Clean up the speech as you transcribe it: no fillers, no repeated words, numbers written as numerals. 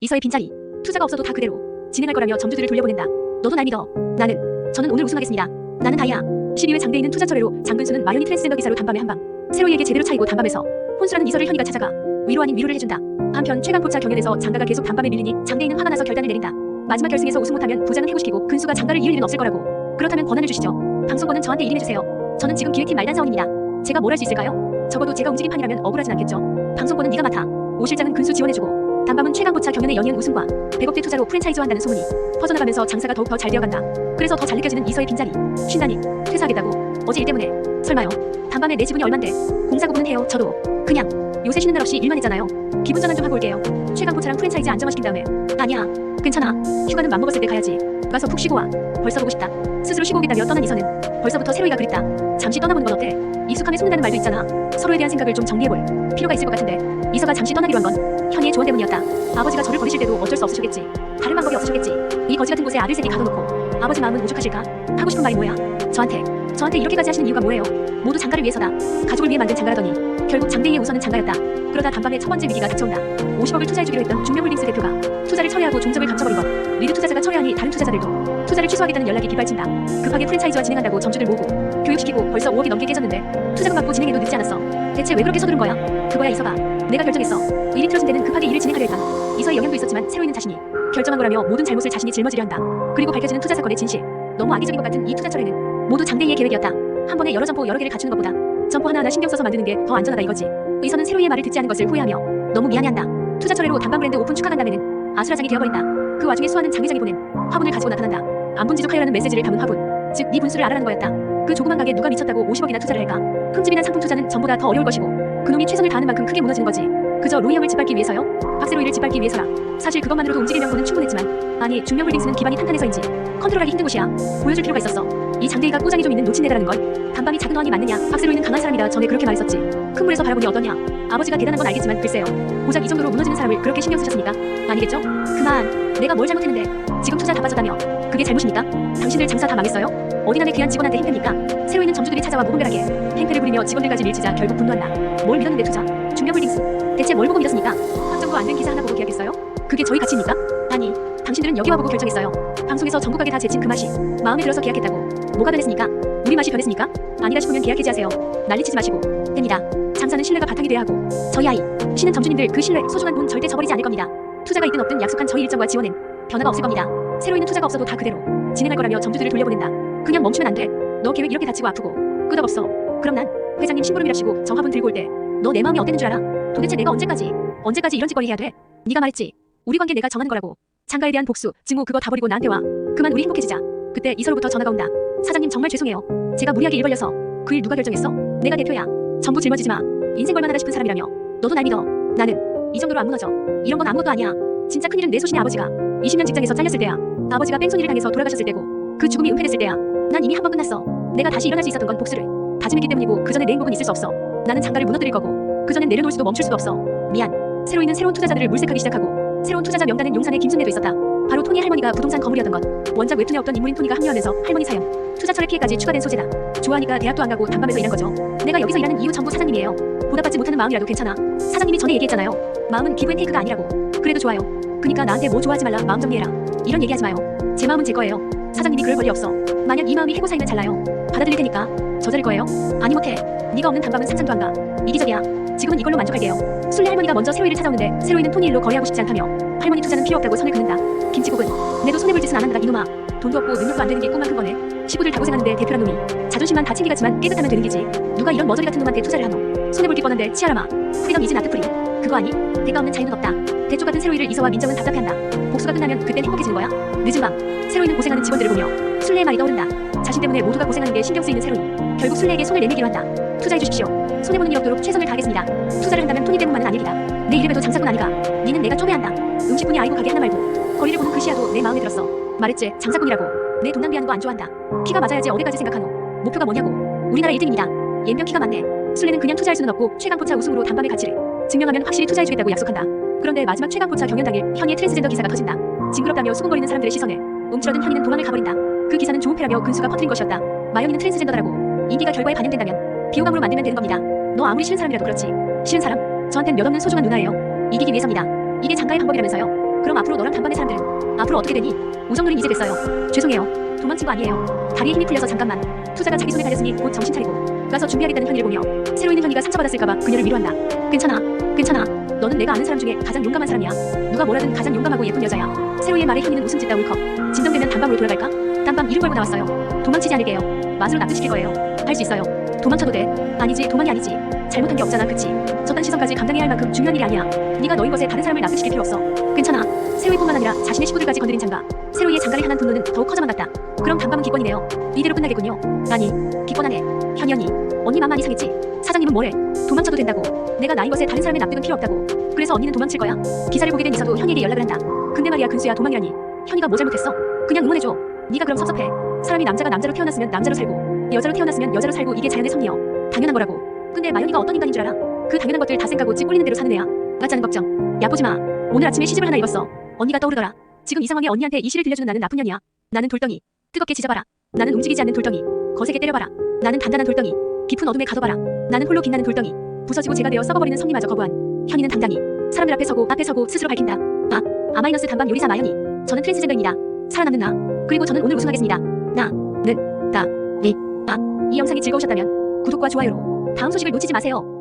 이서의 빈자리. 투자가 없어도 다 그대로 진행할 거라며 점주들을 돌려보낸다. 너도 날 믿어. 저는 오늘 우승하겠습니다. 나는 다이아. 12회 장대에 있는 투자처래로 장근수는 마련이 트랜스젠더 기사로 단밤에 한방. 새로이에게 제대로 차이고 단밤에서 혼수라는 이서를 현이가 찾아가 위로 아닌 위로를 해준다. 한편 최강포차 경연에서 장가가 계속 단밤에 밀리니 장대인은 화가 나서 결단을 내린다. 마지막 결승에서 우승 못하면 부장은 해고시키고 근수가 장가를 이을 일은 없을 거라고. 그렇다면 권한을 주시죠. 방송권은 저한테 일임해주세요. 저는 지금 기획팀 말단 사원입니다. 제가 뭘 할 수 있을까요? 적어도 제가 움직인 판이라면 억울하진 않겠죠. 방송권은 네가 맡아. 오 실장은 근수 지원해주고 단밤은 최강포차 경연의 연이은 우승과 100억대 투자로 프랜차이즈화 한다는 소문이 퍼져나가면서 장사가 더욱 더 잘 되어간다. 그래서 더 잘 느껴지는 이서의 빈자리. 쉰다니 퇴사하겠다고. 어제 일 때문에. 설마요. 단밤에 내 지분이 얼만데. 공사 구분은 해요. 저도 그냥 요새 쉬는 날 없이 일만 했잖아요. 기분 전환 좀 하고 올게요. 최강포차랑 프랜차이즈 안정화시킨 다음에. 아니야 괜찮아. 휴가는 맘먹었을 때 가야지. 가서 푹 쉬고 와. 벌써 보고 싶다. 스스로 쉬고 오겠다며 떠난 이서는 벌써부터 새로이가 그립다. 잠시 떠나보는 건 어때? 익숙함에 숨는다는 말도 있잖아. 서로에 대한 생각을 좀 정리해볼 필요가 있을 것 같은데. 이서가 잠시 떠나기로 한 건 현이의 조언 때문이었다. 아버지가 저를 버리실 때도 어쩔 수 없으셨겠지. 다른 방법이 없으셨겠지. 이 거지 같은 곳에 아들 셋이 가둬놓고 아버지 마음은 오죽하실까? 하고 싶은 말이 뭐야? 저한테 이렇게까지 하시는 이유가 뭐예요? 모두 장가를 위해서다. 가족을 위해 만든 장가라더니 결국 장대희의 우선은 장가였다. 그러다 단밤에 첫 번째 위기가 닥쳐온다. 50억을 투자해주기로 했던 중명홀딩스 대표가 투자를 처리하고 종점을 감춰버린 것. 리드 투자자가 처리하니 다른 투자자들도 투자를 취소하겠다는 연락이 빗발친다. 급하게 프랜차이즈화 진행한다고 점주들 모으고 교육시키고 벌써 5억이 넘게 깨졌는데 투자금 받고 진행해도 늦지 않았어. 대체 왜 그렇게 서두른 거야? 그거야 이서가. 내가 결정했어. 일이 틀어진 데는 급하게 일을 진행하려 했다. 이서의 영향도 있었지만 새로이는 자신이 결정한 거라며 모든 잘못을 자신이 짊어지려 한다. 그리고 밝혀지는 투자 사건의 진실. 너무 악의적인 것 같은 이 투자처리는 모두 장대희의 계획이었다. 한 번에 여러 점포 여러 개를 갖추는 것보다 점포 하나하나 신경 써서 만드는 게 더 안전하다 이거지. 의서는 새로이의 말을 듣지 않은 것을 후회하며 너무 미안해한다. 투자처래로 단밤 브랜드 오픈 축하간담회는 아수라장이 되어버린다. 그 와중에 수아는 장 회장이 보낸 화분을 가지고 나타난다. 안분지족하여라는 메시지를 담은 화분. 즉 네 분수를 알아라는 거였다. 그 조그만 가게 누가 미쳤다고 50억이나 투자를 할까? 흠집이나 상품 투자는 전보다 더 어려울 것이고 그놈이 최선을 다하는 만큼 크게 무너지는 거지. 그저 로이 형을 짓밟기 위해서요? 박세로이를 짓밟기 위해서라. 사실 그것만으로도 움직일 명분은 충분했지만 아니 중명홀딩스는 기반이 탄탄해서인지 컨트롤하기 힘든 곳이야. 보여줄 필요가 있었어. 이 장대희가 꼬장이 좀 있는 놓친애다라는 걸. 단밤이 작은 어항이 맞느냐? 박세로이는 강한 사람이다 전에 그렇게 말했었지. 큰 물에서 바라보니 어떠냐? 아버지가 대단한 건 알겠지만 글쎄요. 고작 이 정도로 무너지는 사람을 그렇게 신경 쓰셨습니까? 아니겠죠? 그만. 내가 뭘 잘못했는데. 지금 투자 다 빠졌다며. 그게 잘못입니까? 당신들 장사 다 망했어요? 어디 남의 귀한 직원한테 행패입니까? 새로이는 점주들이 찾아와 모금별하게 행패를 부리며 직원들까지 밀치자 결국 분노한다. 뭘 믿었는데 투자? 중명홀딩스. 대체 뭘 보고 믿었습니까? 확정도 안 된 기사 하나 보고 계약했어요? 그게 저희 가치입니까? 아니 당신들은 여기 와보고 결정했어요. 방송에서 전국 가게 다 제친 그 맛이 마음에 들어서 계약했다고. 뭐가 변했습니까? 우리 맛이 변했습니까? 아니다 싶으면 계약 해지하세요. 난리치지 마시고. 됩니다. 장사는 신뢰가 바탕이 돼야 하고 저희 아이 쉬는 점주님들 그 신뢰 소중한 돈 절대 저버리지 않을 겁니다. 투자가 있든 없든 약속한 저희 일정과 지원은 변화가 없을 겁니다. 새로이는 투자가 없어도 다 그대로 진행할 거라며 점주들을 돌려보낸다. 그냥 멈추면 안 돼. 너 계획 이렇게 다치고 아프고 끄덕없어. 그럼 난 회장님 심부름이랍시고 저 화분 들고 올 때 너 내 마음이 어땠는 줄 알아? 도대체 내가 언제까지 이런 짓거리 해야 돼? 네가 말했지. 우리 관계 내가 정하는 거라고. 장가에 대한 복수, 증오 그거 다 버리고 나한테 와. 그만 우리 행복해지자. 그때 이서로부터 전화가 온다. 사장님 정말 죄송해요. 제가 무리하게 일 벌려서. 그 일 누가 결정했어? 내가 대표야. 전부 짊어지지 마. 인생 걸만하다 싶은 사람이라며. 너도 날 믿어. 나는 이 정도로 안 무너져. 이런 건 아무것도 아니야. 진짜 큰일은 내 소신의 아버지가 20년 직장에서 잘렸을 때야. 아버지가 뺑소니를 당해서 돌아가셨을 때고 그 죽음이 은폐됐을 때야. 난 이미 한 번 끝났어. 내가 다시 일어날 수 있었던 건 복수를 다짐했기 때문이고 그 전에 내 행복은 있을 수 없어. 나는 장가를 무너뜨릴 거고 그 전엔 내려놓을 수도 멈출 수도 없어. 미안. 새로이는 새로운 투자자들을 물색하기 시작하고 새로운 투자자 명단엔 용산의 김순례도 있었다. 바로 토니 할머니가 부동산 거물이었던 것. 원작 웹툰에 없던 인물인 토니가 합류하면서 할머니 사형, 투자철의 피해까지 추가된 소재다. 좋아하니까 대학도 안 가고 단밤에서 일한 거죠. 내가 여기서 일하는 이유 전부 사장님이에요. 보답받지 못하는 마음이라도 괜찮아. 사장님이 전에 얘기했잖아요. 마음은 기브앤테이크가 아니라고. 그래도 좋아요. 그니까 나한테 뭐 좋아하지 말라 마음 정리해라. 이런 얘기하지 마요. 제 마음은 제 거예요. 사장님이 그럴 권리 없어. 만약 이 마음이 해고 사이면 잘나요. 받아들일 테니까. 저자를 거예요? 아니 못해. 네가 없는 단밤은 상상도 안 가. 이기적이야. 지금은 이걸로 만족할게요. 순례 할머니가 먼저 새로이를 찾아오는데 새로이는 토니 일로 거래하고 싶지 않다며 할머니 투자는 필요 없다고 선을 긋는다. 김치국은 내도 손해볼 짓은 안 한다 이놈아. 돈도 없고 능력도 안 되는 게 꿈만 큰 거네. 식구들 다 고생하는데 대표란 놈이 자존심만 다 챙기갔지만 깨끗하면 되는 게지. 누가 이런 머저리 같은 놈한테 투자를 하노. 손해볼 게 뻔한데 치아라마. 프리덤 이즈 나트 프리. 그거 아니? 대가 없는 자유는 없다. 대쪽 같은 새로이를 이서와 민정은 답답해한다. 복수가 끝나면 그땐 행복해지는 거야? 늦은 밤 새로이는 고생하는 직원들을 보며 순례의 말이 떠오른다. 자신 때문에 모두가 고생하는 게 신경 쓰이는 새로이. 결국 순례에게 손을 내밀기로 한다. 투자해 주십시오. 손해보는 일 없도록 최선을 다하겠습니다. 투자를 한다면 토니 때문만은 아닙니다. 내 이름에도 장사꾼 아니가. 니는 내가 쪼매한다. 음식뿐이 아니고 가게 하나 말고 거리를 보는 그 시야도 내 마음에 들었어. 말했지 장사꾼이라고. 내 돈 낭비하는 거 안 좋아한다. 키가 맞아야지 어디까지 생각하노. 목표가 뭐냐고. 우리나라 1등입니다. 옌병 키가 많네. 순례는 그냥 투자할 수는 없고 최강포차 우승으로 단밤의 가치를 증명하면 확실히 투자해주겠다고 약속한다. 그런데 마지막 최강포차 경연 당일 현이의 트랜스젠더 기사가 터진다. 징그럽다며 수군거리는 사람들의 시선에 움츠러든 현이는 도망을 가버린다. 그 기사는 좋은 패라며 근수가 퍼뜨린 것이었다. 마연이는 트랜스젠더라고. 인기가 결과에 반영된다면 비호감으로 만들면 되는 겁니다. 너 아무리 싫은 사람이라도 그렇지. 싫은 사람? 저한텐 몇 없는 소중한 누나예요. 이기기 위해서입니다. 이게 장가의 방법이라면서요. 그럼 앞으로 너랑 단밤의 사람들은 앞으로 어떻게 되니? 우정놀이 이제 됐어요. 죄송해요. 도망친 거 아니에요. 다리에 힘이 풀려서 잠깐만. 투자가 자기 손에 달렸으니 곧 정신 차리고 가서 준비하겠다는 현이를 보며 새로 있는 현이가 상처받았을까봐 그녀를 위로한다. 괜찮아. 괜찮아. 너는 내가 아는 사람 중에 가장 용감한 사람이야. 누가 뭐라든 가장 용감하고 예쁜 여자야. 새로이의 말에 현이는 웃음 짓다 울컥. 진정되면 단밤으로 돌아갈까? 딴밤 이름 걸고 나왔어요. 도망치지 않을게요. 맛으로 납득시킬 거예요. 할 수 있어요. 도망쳐도 돼. 아니지, 도망이 아니지. 잘못한 게 없잖아, 그치? 저딴 시선까지 감당해야 할 만큼 중요한 일이 아니야. 네가 너인 것에 다른 사람을 납득시킬 필요 없어. 괜찮아. 새로이뿐만 아니라 자신의 식구들까지 건드린 장가. 새로이의 장가를 향한 분노는 더욱 커져만 갔다. 그럼 단밤은 기권이네요. 이대로 끝나겠군요. 아니, 기권하네. 현이 언니 맘만 이상했지? 사장님은 뭐래? 도망쳐도 된다고. 내가 나인 것에 다른 사람의 납득은 필요 없다고. 그래서 언니는 도망칠 거야. 기사를 보게 된 이서도 현이에게 연락을 한다. 근데 말이야, 근수야, 도망이라니. 현이가 뭐 잘못했어? 그냥 응원해줘. 네가 그럼 섭섭해. 사람이 남자가 남자로 태어났으면 남자로 살고 여자로 태어났으면 여자로 살고 이게 자연의 섭리여. 당연한 거라고. 근데 마연이가 어떤 인간인 줄 알아? 그 당연한 것들 다 생각하고 찌 꼴리는 대로 사는 애야. 맞자는 걱정. 야, 보지 마. 오늘 아침에 시집을 하나 입었어. 언니가 떠오르더라. 지금 이 상황에 언니한테 이 시를 들려주는 나는 나쁜 년이야. 나는 돌덩이. 뜨겁게 지져봐라. 나는 움직이지 않는 돌덩이. 거세게 때려봐라. 나는 단단한 돌덩이. 깊은 어둠에 가둬봐라. 나는 홀로 빛나는 돌덩이. 부서지고 재가 되어 썩어버리는 섭리마저 거부한 현이는 당당히 사람들 앞에 서고 스스로 밝힌다. 아마이너스 단밤 요리사 마연이. 저는 트랜스젠더입니다. 살아남는 나. 그리고 저는 오늘 우승하겠습니다. 이 영상이 즐거우셨다면 구독과 좋아요로 다음 소식을 놓치지 마세요.